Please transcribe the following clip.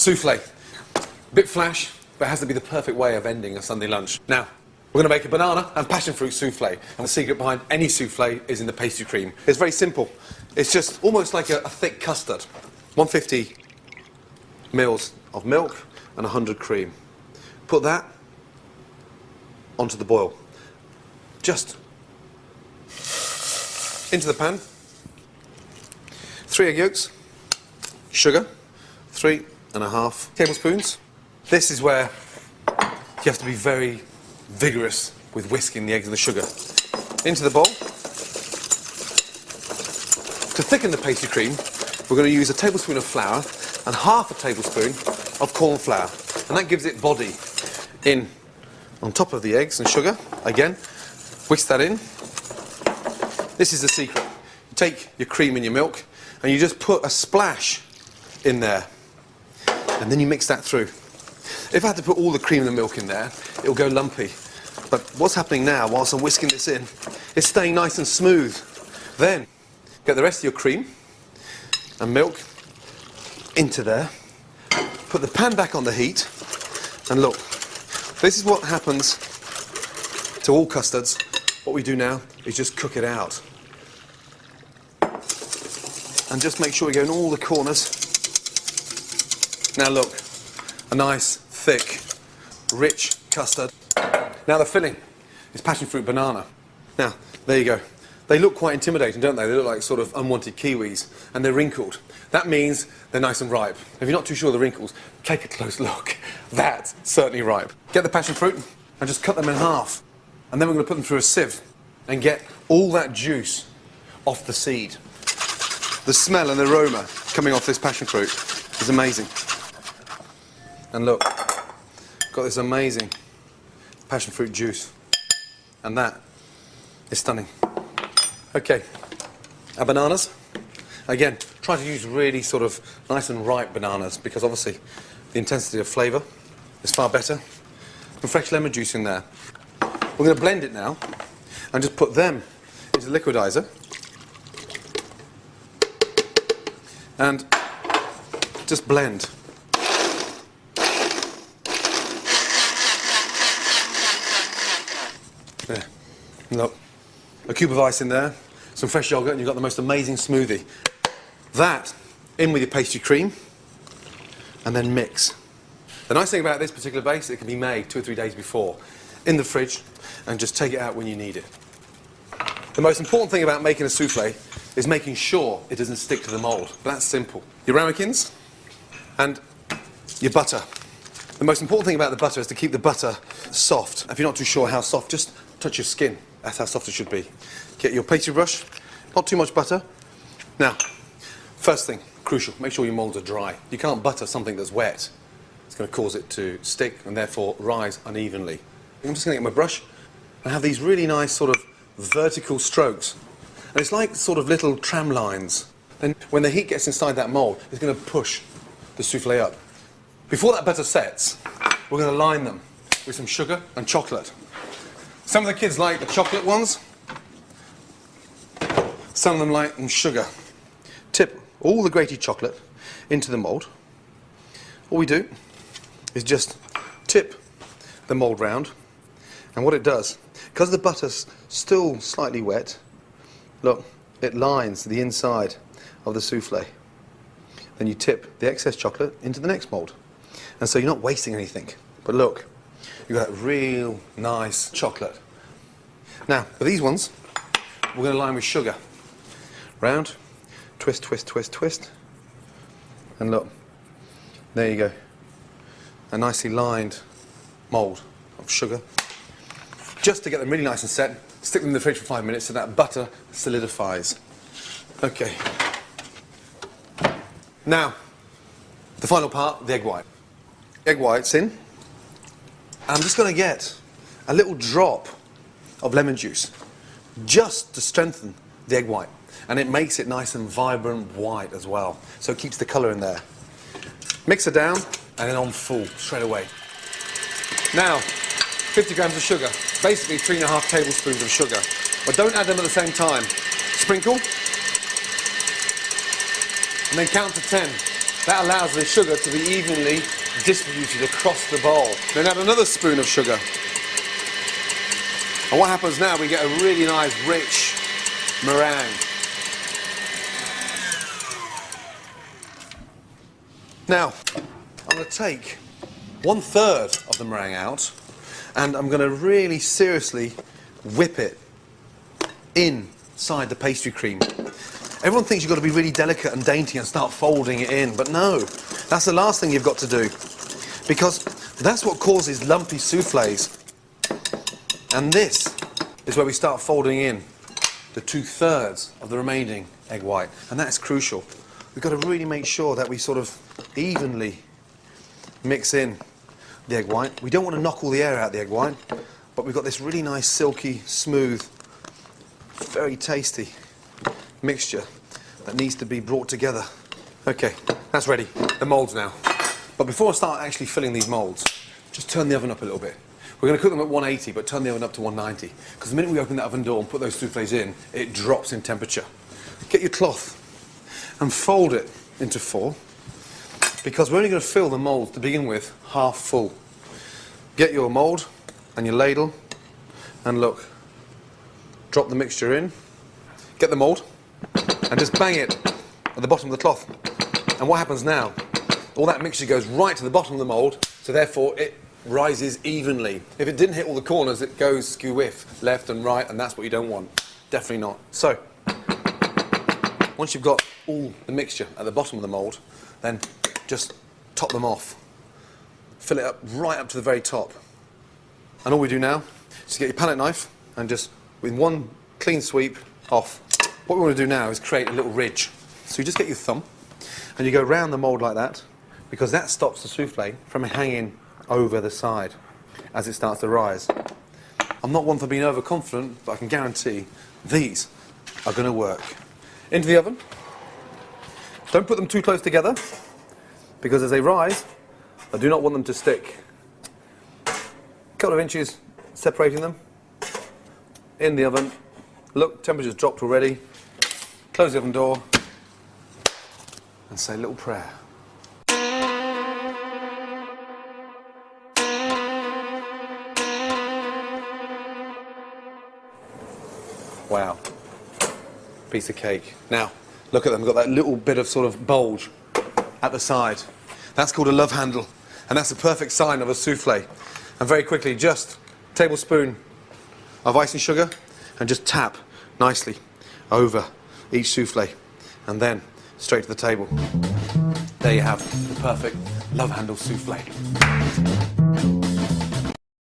Souffle. Bit flash, but it has to be the perfect way of ending a Sunday lunch. Now, we're going to make a banana and passion fruit souffle. And the secret behind any souffle is in the pastry cream. It's very simple. It's just almost like a thick custard. 150 mils of milk and 100 cream. Put that onto the boil. Just into the pan. 3 egg yolks, sugar, 3.5 tablespoons. This is where you have to be very vigorous with whisking the eggs and the sugar. Into the bowl. To thicken the pastry cream, we're going to use a tablespoon of flour and half a tablespoon of corn flour. And that gives it body in on top of the eggs and sugar. Again, whisk that in. This is the secret. You take your cream and your milk and you just put a splash in there. And then you mix that through. If I had to put all the cream and the milk in there, it'll go lumpy. But what's happening now, whilst I'm whisking this in, it's staying nice and smooth. Then, get the rest of your cream and milk into there. Put the pan back on the heat. And look, this is what happens to all custards. What we do now is just cook it out. And just make sure we go in all the corners. Now look, a nice, thick, rich custard. Now the filling is passion fruit banana. Now, there you go. They look quite intimidating, don't they? They look like sort of unwanted kiwis, and they're wrinkled. That means they're nice and ripe. If you're not too sure of the wrinkles, take a close look. That's certainly ripe. Get the passion fruit and just cut them in half. And then we're going to put them through a sieve and get all that juice off the seed. The smell and the aroma coming off this passion fruit is amazing. And look, got this amazing passion fruit juice. And that is stunning. Okay, our bananas. Again, try to use really sort of nice and ripe bananas because obviously the intensity of flavour is far better. Some fresh lemon juice in there. We're going to blend it now and just put them into the liquidizer. And just blend. There. Look. A cube of ice in there, some fresh yogurt, and you've got the most amazing smoothie. That in with your pastry cream, and then mix. The nice thing about this particular base, it can be made 2 or 3 days before, in the fridge, and just take it out when you need it. The most important thing about making a souffle is making sure it doesn't stick to the mould. That's simple. Your ramekins and your butter. The most important thing about the butter is to keep the butter soft. If you're not too sure how soft, just touch your skin. That's how soft it should be. Get your pastry brush, not too much butter. Now, first thing, crucial, make sure your moulds are dry. You can't butter something that's wet. It's going to cause it to stick and therefore rise unevenly. I'm just going to get my brush and have these really nice sort of vertical strokes. And it's like sort of little tram lines. Then when the heat gets inside that mould, it's going to push the souffle up. Before that butter sets, we're going to line them with some sugar and chocolate. Some of the kids like the chocolate ones. Some of them like them sugar. Tip all the grated chocolate into the mould. All we do is just tip the mould round. And what it does, because the butter's still slightly wet, look, it lines the inside of the souffle. Then you tip the excess chocolate into the next mould. And so you're not wasting anything. But look, you've got that real nice chocolate. Now, for these ones, we're going to line with sugar. Round, twist, twist, twist, twist. And look, there you go. A nicely lined mould of sugar. Just to get them really nice and set, stick them in the fridge for 5 minutes so that butter solidifies. Okay. Now, the final part, the egg white. Egg white's in. I'm just going to get a little drop of lemon juice just to strengthen the egg white. And it makes it nice and vibrant white as well. So it keeps the colour in there. Mix it down and then on full straight away. Now, 50 grams of sugar. Basically 3.5 tablespoons of sugar. But don't add them at the same time. Sprinkle. And then count to 10. That allows the sugar to be evenly distributed across the bowl. Then add another spoon of sugar. And what happens now, we get a really nice, rich meringue. Now, I'm going to take 1/3 of the meringue out, and I'm going to really seriously whip it inside the pastry cream. Everyone thinks you've got to be really delicate and dainty and start folding it in, but no, that's the last thing you've got to do, because that's what causes lumpy soufflés. And this is where we start folding in the 2/3 of the remaining egg white, and that's crucial. We've got to really make sure that we sort of evenly mix in the egg white. We don't want to knock all the air out of the egg white, but we've got this really nice, silky, smooth, very tasty mixture that needs to be brought together. Okay, that's ready. The moulds now. But before I start actually filling these moulds, just turn the oven up a little bit. We're going to cook them at 180, but turn the oven up to 190, because the minute we open that oven door and put those soufflés in, it drops in temperature. Get your cloth and fold it into 4, because we're only going to fill the mould to begin with half full. Get your mould and your ladle, and look, drop the mixture in, get the mould, and just bang it at the bottom of the cloth. And what happens now? All that mixture goes right to the bottom of the mould, so therefore it rises evenly. If it didn't hit all the corners, it goes skew-whiff, left and right, and that's what you don't want. Definitely not. So, once you've got all the mixture at the bottom of the mould, then just top them off. Fill it up right up to the very top. And all we do now is get your palette knife and just, with one clean sweep, off. What we want to do now is create a little ridge. So you just get your thumb and you go round the mould like that, because that stops the soufflé from hanging over the side as it starts to rise. I'm not one for being overconfident, but I can guarantee these are going to work. Into the oven. Don't put them too close together, because as they rise, I do not want them to stick. A couple of inches separating them. In the oven. Look, temperature's dropped already. Close the oven door and say a little prayer. Wow. Piece of cake. Now, look at them. Got that little bit of sort of bulge at the side. That's called a love handle, and that's a perfect sign of a soufflé. And very quickly, just a tablespoon of icing sugar, and just tap nicely over each soufflé, and then straight to the table. There you have the perfect love handle soufflé.